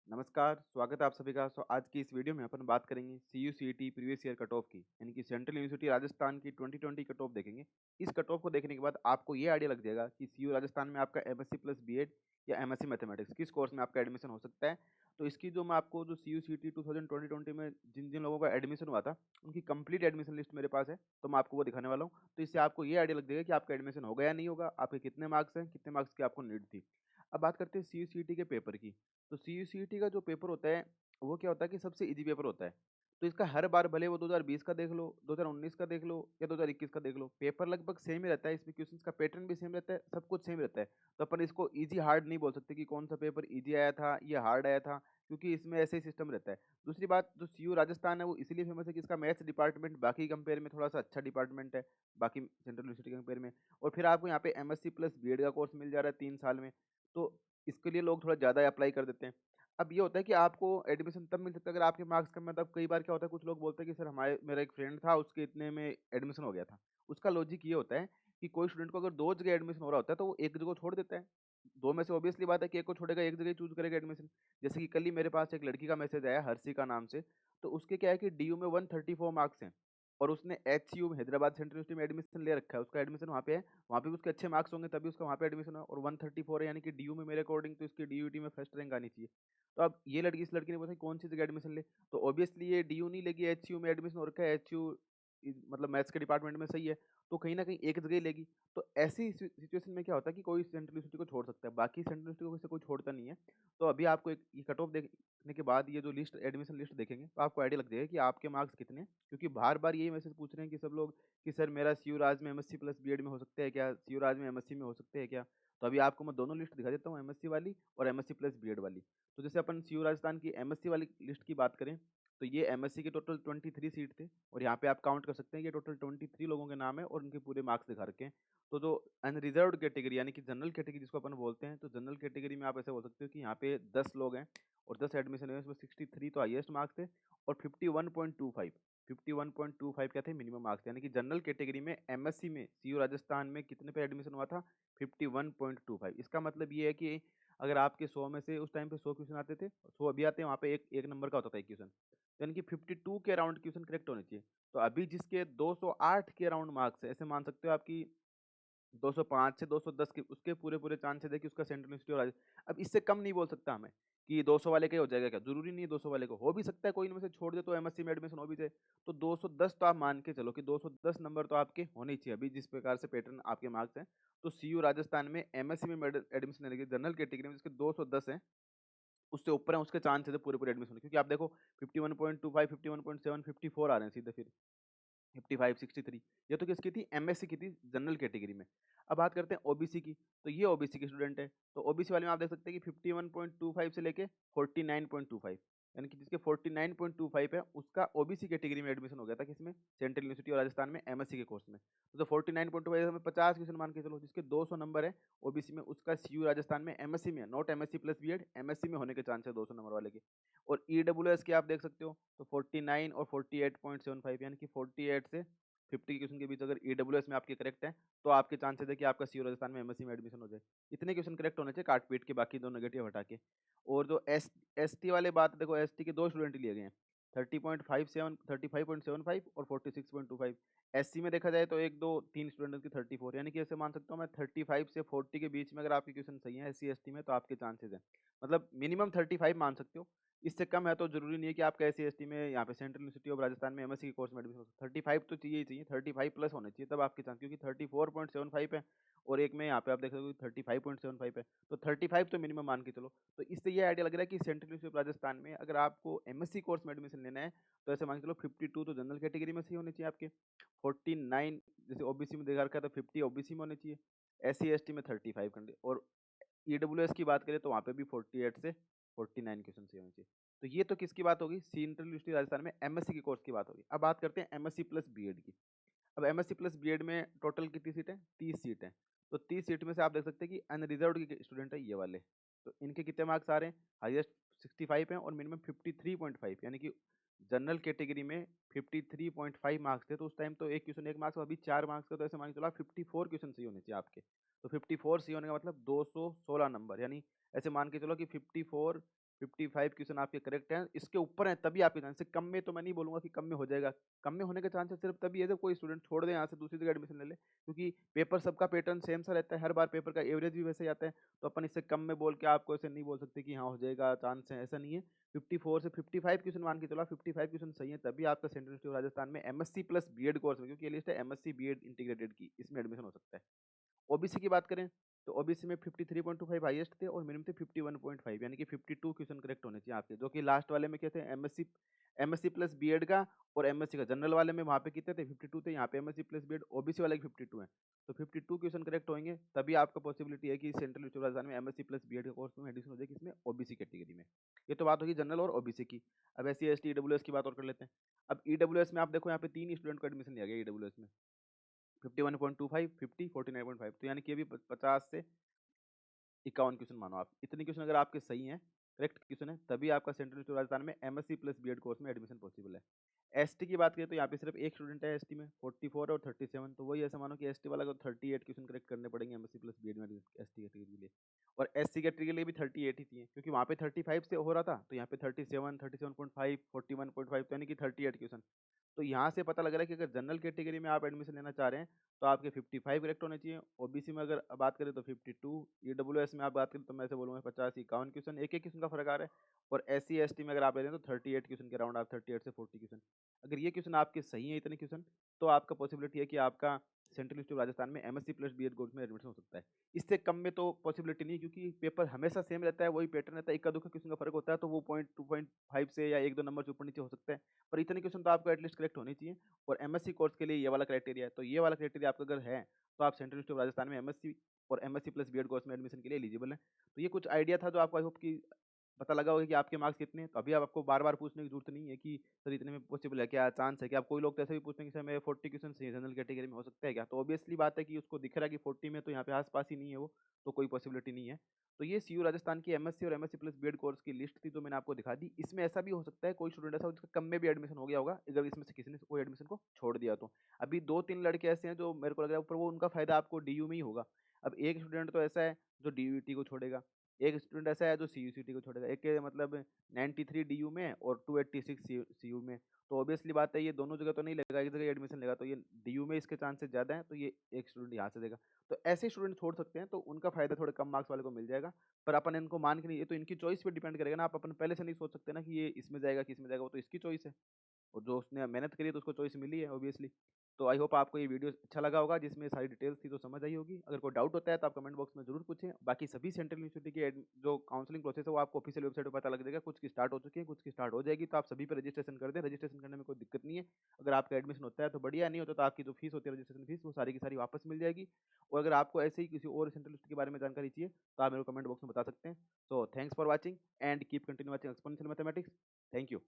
नमस्कार, स्वागत है आप सभी का। आज की इस वीडियो में अपन बात करेंगे CU-CET previous year cut off की, यानी कि सेंट्रल यूनिवर्सिटी राजस्थान की 2020 कट ऑफ देखेंगे। इस कट ऑफ को देखने के बाद आपको ये आइडिया लग जाएगा कि सीयू राजस्थान में आपका एमएससी प्लस बीएड या एमएससी मैथमेटिक्स किस कोर्स में आपका एडमिशन हो सकता है। तो इसकी जो मैं आपको जो सीयू-सीईटी 2020 में जिन-जिन लोगों का एडमिशन हुआ था, उनकी कंप्लीट एडमिशन लिस्ट मेरे पास है, तो मैं आपको वो दिखाने वाला हूँ। तो इससे आपको ये आइडिया लग जाएगा कि आपका एडमिशन होगा या नहीं होगा, आपके कितने मार्क्स हैं, कितने मार्क्स की आपको नीड थी। अब बात करते हैं सीयू-सीईटी के पेपर की। तो सीयू-सीईटी का जो पेपर होता है, वो क्या होता है कि सबसे ईज़ी पेपर होता है। तो इसका हर बार भले वो 2020 का देख लो, 2019 का देख लो या 2021 का देख लो, पेपर लगभग सेम ही रहता है, इसमें क्वेश्चंस का पैटर्न भी सेम रहता है, सब कुछ सेम रहता है। तो अपन इसको ईज़ी हार्ड नहीं बोल सकते कि कौन-सा पेपर ईज़ी आया था, या हार्ड आया था, क्योंकि इसमें ऐसे ही सिस्टम रहता है। दूसरी बात, जो सीयू राजस्थान है, वो इसलिए फेमस है कि इसका मैथ्स डिपार्टमेंट बाकी कंपेयर में थोड़ा-सा अच्छा डिपार्टमेंट है, बाकी सेंट्रल यूनिवर्सिटी के कंपेयर में। और फिर आपको यहाँ पे एमएससी प्लस बीएड का कोर्स मिल जा रहा है 3 साल में, तो इसके लिए लोग थोड़ा ज़्यादा अप्लाई कर देते हैं। अब ये होता है कि आपको एडमिशन तब मिल सकता है अगर आपके मार्क्स कम है। तब कई बार क्या होता है, कुछ लोग बोलते हैं कि सर हमारे मेरा एक फ्रेंड था, उसके इतने में एडमिशन हो गया था। उसका लॉजिक ये होता है कि कोई स्टूडेंट को अगर 2 जगह एडमिशन हो रहा होता है, तो वो एक जगह छोड़ देता है। 2 में से ऑब्वियसली बात है कि एक को छोड़ेगा, एक जगह ही चूज़ करेगा एडमिशन। जैसे कि कल ही मेरे पास एक लड़की का मैसेज आया, हर्षिका नाम से, तो उसके क्या है कि डीयू में 134 मार्क्स हैं, और उसने एचयू में, हैदराबाद सेंट्रल यूनिवर्सिटी में एडमिशन ले रखा है। उसका एडमिशन वहाँ पे है, वहाँ पे भी उसके अच्छे मार्क्स होंगे तभी उसका वहाँ पे एडमिशन है, और 134 है, यानी कि डीयू में मेरे अकॉर्डिंग तो इसकी डीयूटी में फर्स्ट रैंक आनी चाहिए। तो अब ये लड़की, इस लड़की ने बोला कौन सी जगह एडमिशन ले, तो ऑब्वियसली ये डीयू नहीं लेगी, एचयू में एडमिशन हो रखा है, एचयू मतलब मैथ्स के डिपार्टमेंट में सही है, तो कहीं ना कहीं एक जगह ही लेगी। तो ऐसी सिचुएशन में क्या होता है कि कोई सेंट्रल यूनिवर्सिटी को छोड़ सकता है, बाकी सेंट्रल यूनिवर्सिटी को वैसे कोई छोड़ता नहीं है। तो अभी आपको एक ये कट ऑफ देखने के बाद ये जो लिस्ट, एडमिशन लिस्ट देखेंगे, तो आपको आइडिया लग जाएगा कि आपके मार्क्स कितने हैं। क्योंकि बार बार यही मैसेज पूछ रहे हैं कि सब लोग कि सर मेरा सीयू राज में एमएससी प्लस बीएड में हो सकता है क्या, सीयू राज में एमएससी में हो सकते हैं क्या। तो अभी आपको मैं दोनों लिस्ट दिखा देता हूँ, एमएससी वाली और एमएससी प्लस बीएड वाली। तो जैसे अपन सीयू राजस्थान की एमएससी वाली लिस्ट की बात करें, तो ये एमएससी के टोटल 23 सीट थे, और यहाँ पे आप काउंट कर सकते हैं कि टोटल 23 लोगों के नाम है और उनके पूरे मार्क्स दिखा रखे हैं। तो जो अनरिजर्व्ड कैटेगरी, यानी कि जनरल कैटेगरी जिसको अपन बोलते हैं, तो जनरल कैटेगरी में आप ऐसे बोल सकते हो कि यहाँ पे 10 लोग हैं और 10 एडमिशन हुए, उसमें 63 तो हाईएस्ट मार्क्स थे, और 51.25 क्या थे, मिनिमम मार्क्स। यानी कि जनरल कैटेगरी में एमएससी में सीयू राजस्थान में कितने पे एडमिशन हुआ था, 51.25। इसका मतलब ये है कि अगर आपके 100 में से उस टाइम पे 100 क्वेश्चन आते थे, 100 अभी आते हैं, वहाँ पे एक एक नंबर का होता था एक क्वेश्चन, यानी कि 52 के अराउंड क्वेश्चन करेक्ट होने चाहिए। तो अभी जिसके 208 के अराउंड मार्क्स है, ऐसे मान सकते हो आपकी 205 से 210 के उसके पूरे-पूरे चांसेस है कि उसका सेंट्रल यूनिवर्सिटी और अब इससे कम नहीं बोल सकता हमें कि 200 वाले का ही हो जाएगा क्या? ज़रूरी नहीं है 200 वाले को, हो भी सकता है कोई इनमें से छोड़ दे तो एमएससी में एडमिशन हो भी जाए। तो 210 तो आप मान के चलो कि 210 नंबर तो आपके होने ही चाहिए, अभी जिस प्रकार से पैटर्न आपके मार्क्स हैं। तो सीयू राजस्थान में एमएससी में एडमिशन लेने के जनरल कैटेगरी में जिसके 210 हैं, उससे ऊपर हैं, उसके चांसेस है पूरे-पूरे एडमिशन के। क्योंकि आप देखो 51.25, 51.7, 54 आ रहे हैं सीधे फिर। 55, 63, ये तो किसकी थी? एमएससी की थी, जनरल कैटेगरी में। अब बात करते हैं ओबीसी की, तो ये ओबीसी के स्टूडेंट है। तो ओबीसी वाले में आप देख सकते हैं कि 51.25 से लेके 49.25, यानी कि जिसके 49.25 है, उसका ओबीसी कैटेगरी में एडमिशन हो गया था किसमें? सेंट्रल यूनिवर्सिटी और राजस्थान में एमएससी के कोर्स में। तो 49.25 में 50 क्वेश्चन मान के चलो, जिसके 200 नंबर है ओबीसी में, उसका सीयू राजस्थान में एमएससी में है, not MSc plus BEd, MSc में होने के चांस है 200 नंबर वाले के। और ईडब्ल्यूएस के आप देख सकते हो, तो 49 और 48.75, यानी कि 48 से 50 के क्वेश्चन के बीच अगर ईडब्ल्यूएस में आपके करेक्ट है, तो आपके चांसेस है कि आपका सीयू राजस्थान में एमएससी में एडमिशन हो जाए। इतने क्वेश्चन करेक्ट होने चाहिए काट पीट के, बाकी दो नेगेटिव हटा के। और जो एसटी वाले बात, देखो एसटी के दो स्टूडेंट लिए गए हैं, 30.57, 35.75 और 46.25। एससी में देखा जाए तो एक दो तीन स्टूडेंट की 34, यानी कि ऐसे मान सकता हूँ मैं 35 से 40 के बीच में अगर आपके क्वेश्चन सही है एससी एसटी में, तो आपके चांसेस हैं, मतलब मिनिमम 35 मान सकते हो। इससे कम है तो जरूरी नहीं है कि आपका एससी एसटी में यहाँ पे सेंट्रल यूनिवर्सिटी ऑफ राजस्थान में एमएससी के कोर्स में एडमिशन हो। 35 तो चाहिए ही चाहिए, 35 प्लस होने चाहिए तब आपके चांस, क्योंकि 34.75 है और एक में यहाँ पे आप देख सकते हो 35.75 है, तो 35 तो मिनिमम मान के चलो। तो इससे ये आइडिया लग रहा है कि सेंट्रल यूनिवर्सिटी ऑफ राजस्थान में अगर आपको एमएससी कोर्स में एडमिशन लेना है, तो ऐसे मान के चलो 52 तो जनरल कैटेगरी में से ही होने चाहिए आपके, 49 जैसे ओबीसी में देखा रखा है तो 50 ओबीसी में होने चाहिए, एससी एसटी में 35 करने, और ईडब्ल्यूएस की बात करें तो वहाँ पे भी 48 से 49 क्वेश्चन ही होने चाहिए। तो ये तो किसकी बात होगी? सेंट्रल यूनिवर्सिटी राजस्थान में एमएससी के कोर्स की बात होगी। अब बात करते हैं एमएससी प्लस बीएड की। अब एमएससी प्लस बीएड में टोटल कितनी सीट है? 30 सीट है। तो 30 सीट में से आप देख सकते हैं कि अनरिजर्व्ड के स्टूडेंट है ये वाले। तो इनके कितने मार्क्स आ रहे हैं? हाईएस्ट 65 है और मिनिमम 53.5, यानी कि जनरल कैटेगरी में 53.5 मार्क्स थे, तो उस टाइम तो एक क्वेश्चन एक मार्क्स, अभी 4 मार्क्स का, तो ऐसे मान के चलो 54 क्वेश्चन सही होने चाहिए आपके। तो 54 सही होने का मतलब 216 नंबर, यानी ऐसे मान के चलो कि 54 55 क्वेश्चन आपके करेक्ट हैं, इसके ऊपर हैं तभी आपके चांस, कम में तो मैं नहीं बोलूँगा कि कम में हो जाएगा। कम में होने के चांसेस सिर्फ तभी है जब कोई स्टूडेंट छोड़ दे यहाँ से दूसरी जगह एडमिशन ले ले, क्योंकि पेपर सबका पैटर्न सेम सा रहता है, हर बार पेपर का एवरेज भी वैसे ही आता है। तो अपन इससे कम में बोल के आपको ऐसे नहीं बोल सकते कि हाँ हो जाएगा, चांस है, ऐसा नहीं है। 54 से 55 क्वेश्चन मान के चलो, 55 क्वेश्चन सही है तभी आपका सेंट्रल यूनिवर्सिटी ऑफ राजस्थान में एमएससी प्लस बीएड कोर्स में, क्योंकि ये लिस्ट है एमएससी बीएड इंटीग्रेटेड की, इसमें एडमिशन हो सकता है। ओबीसी की बात करें तो ओबीसी में 53.25 हाईएस्ट थे और मिनिमम थे 51.5, यानी कि 52 क्वेश्चन करेक्ट होने चाहिए आपके, जो कि लास्ट वाले में क्या थे, एमएससी एमएससी प्लस बीएड का और एमएससी का। जनरल वाले में वहाँ पे कितने थे, 52 थे, यहाँ पे एमएससी प्लस बीएड ओबीसी वाले के 52 हैं। तो 52 क्वेश्चन करेक्ट होंगे तभी आपका पॉसिबिलिटी है कि सेंट्रल यूनिवर्सिटी ऑफ राजस्थान में एमएससी प्लस बीएड के कोर्स में एडमिशन हो जाएगी, इसमें ओबीसी कैटेगरी में। ये तो बात होगी जनरल और ओबीसी की। अब एससी एसटी ईडब्ल्यूएस की बात और कर लेते हैं। अब ईडब्ल्यूएस में आप देखो यहाँ पे 3 स्टूडेंट को एडमिशन लिया गया ईडब्ल्यूएस में, 51.25, 50, 49.5, तो यानी कि अभी 50 से 51 क्वेश्चन मानो आप। इतने क्वेश्चन अगर आपके सही हैं, करेक्ट क्वेश्चन है, तभी आपका सेंट्रल यूनिवर्सिटी ऑफ राजस्थान में एमएससी प्लस बीएड कोर्स में एडमिशन पॉसिबल है। एसटी की बात करें तो यहाँ पे सिर्फ एक स्टूडेंट है एसटी में, 44 और 37, तो वही ऐसा मानो कि एसटी वाला को 38 क्वेश्चन करेक्ट करने पड़ेंगे एमएससी प्लस बीएड में एसटी कैटेगरी के लिए। और एससी कैटेगरी के लिए भी 38 ही चाहिए, क्योंकि वहाँ पे 35 से हो रहा था, तो यहाँ पे 37, 37.5, 41.5, तो यानी कि 38 क्वेश्चन। तो यहाँ से पता लग रहा है कि अगर जनरल कैटेगरी में आप एडमिशन लेना चाह रहे हैं तो आपके 55 करेक्ट होने चाहिए। ओबीसी में अगर बात करें तो 52, ईडब्ल्यूएस में आप बात करें तो मैं ऐसे बोलूँगा 50 51 क्वेश्चन, एक एक क्वेश्चन का फर्क आ रहा है। और एससी एसटी में अगर आप ले रहे हैं तो 38 क्वेश्चन के अराउंड, आप 38 से 40 क्वेश्चन, अगर ये क्वेश्चन आपके सही है इतने क्वेश्चन, तो आपका पॉसिबिलिटी है कि आपका सेंट्रल यूनिवर्सिटी ऑफ राजस्थान में एमएससी प्लस बीएड कोर्स में एडमिशन हो सकता है। इससे कम में तो पॉसिबिलिटी नहीं, क्योंकि पेपर हमेशा सेम रहता है, वही पैटर्न रहता है, इक्का दुक्का क्वेश्चन का फर्क होता है, तो वो 2.5 से या 1-2 नंबर से ऊपर नीचे हो सकता है। पर इतने क्वेश्चन तो आपको एटलीस्ट करेक्ट होने चाहिए। और एमएससी कोर्स के लिए ये वाला क्राइटेरिया है, तो ये वाला क्राइटेरिया आपका अगर है तो आप सेंट्रल यूनिवर्सिटी ऑफ राजस्थान में एमएससी और एमएससी प्लस बीएड कोर्स में एडमिशन के लिए एलिजिबल हैं। तो ये कुछ आइडिया था जो आपको आई होप कि पता लगा होगा कि आपके मार्क्स कितने हैं। तो अभी अब आपको बार-बार पूछने की ज़रूरत नहीं है कि सर इतने में पॉसिबल है क्या? चांस है क्या? अब कोई लोग तो ऐसे भी पूछते हैं कि सर मेरे 40 क्वेश्चन चाहिए, जनरल कैटेगरी में हो सकता है क्या? तो ऑब्वियसली बात है कि उसको दिख रहा है कि 40 में तो यहाँ पे आस-पास ही नहीं है वो, तो कोई पॉसिबिलिटी नहीं है। तो ये सीयू राजस्थान की एमएससी और एमएससी प्लस बीएड कोर्स की लिस्ट थी जो मैंने आपको दिखा दी। इसमें ऐसा भी हो सकता है कोई स्टूडेंट ऐसा हो जिसका कम में भी एडमिशन हो गया होगा, अगर इसमें से किसी ने कोई एडमिशन को छोड़ दिया तो। अभी 2-3 लड़के ऐसे हैं जो मेरे को लग रहा है, पर वो उनका फ़ायदा आपको डीयू में ही होगा। अब एक स्टूडेंट तो ऐसा है जो डीयूटी को छोड़ेगा, एक स्टूडेंट ऐसा है जो सीयूसीटी को छोड़ेगा, एक के मतलब 93 डीयू में और 286 सीयू में। तो ऑब्वियसली बात है ये दोनों जगह तो नहीं लेगा, एक जगह एडमिशन लेगा, तो ये डीयू में इसके चांसेस ज़्यादा हैं, तो ये एक स्टूडेंट यहाँ से देगा। तो ऐसे स्टूडेंट छोड़ सकते हैं, तो उनका फ़ायदा थोड़े कम मार्क्स वाले को मिल जाएगा। पर अपन इनको मान के नहीं, ये तो इनकी चॉइस पे डिपेंड करेगा ना, आप अपन पहले से नहीं सोच सकते ना कि ये इसमें जाएगा कि इसमें जाएगा, वो तो इसकी चॉइस है। और जो उसने मेहनत करी है तो उसको चॉइस मिली है ऑब्वियसली। तो आई होप आपको ये वीडियो अच्छा लगा होगा, जिसमें सारी डिटेल्स थी तो समझ आई होगी। अगर कोई डाउट होता है तो आप कमेंट बॉक्स में जरूर पूछें। बाकी सभी सेंट्रल यूनिवर्सिटी के जो काउंसलिंग प्रोसेस है वो आपको ऑफिशियल वेबसाइट पर पता लग जाएगा। कुछ की स्टार्ट हो चुकी है, कुछ की स्टार्ट हो जाएगी, तो आप सभी पर रजिस्ट्रेशन कर दें। रजिस्ट्रेशन करने में कोई दिक्कत नहीं है। अगर आपका एडमिशन होता है तो बढ़िया, नहीं होता तो आपकी जो फीस होती है रजिस्ट्रेशन फीस, वो सारी की सारी वापस मिल जाएगी। और अगर आपको ऐसे ही किसी और सेंट्रल यूनिवर्सिटी के बारे में जानकारी चाहिए तो आप मेरे को कमेंट बॉक्स में बता सकते हैं। So thanks for watching and keep continue watching exponential mathematics. Thank you.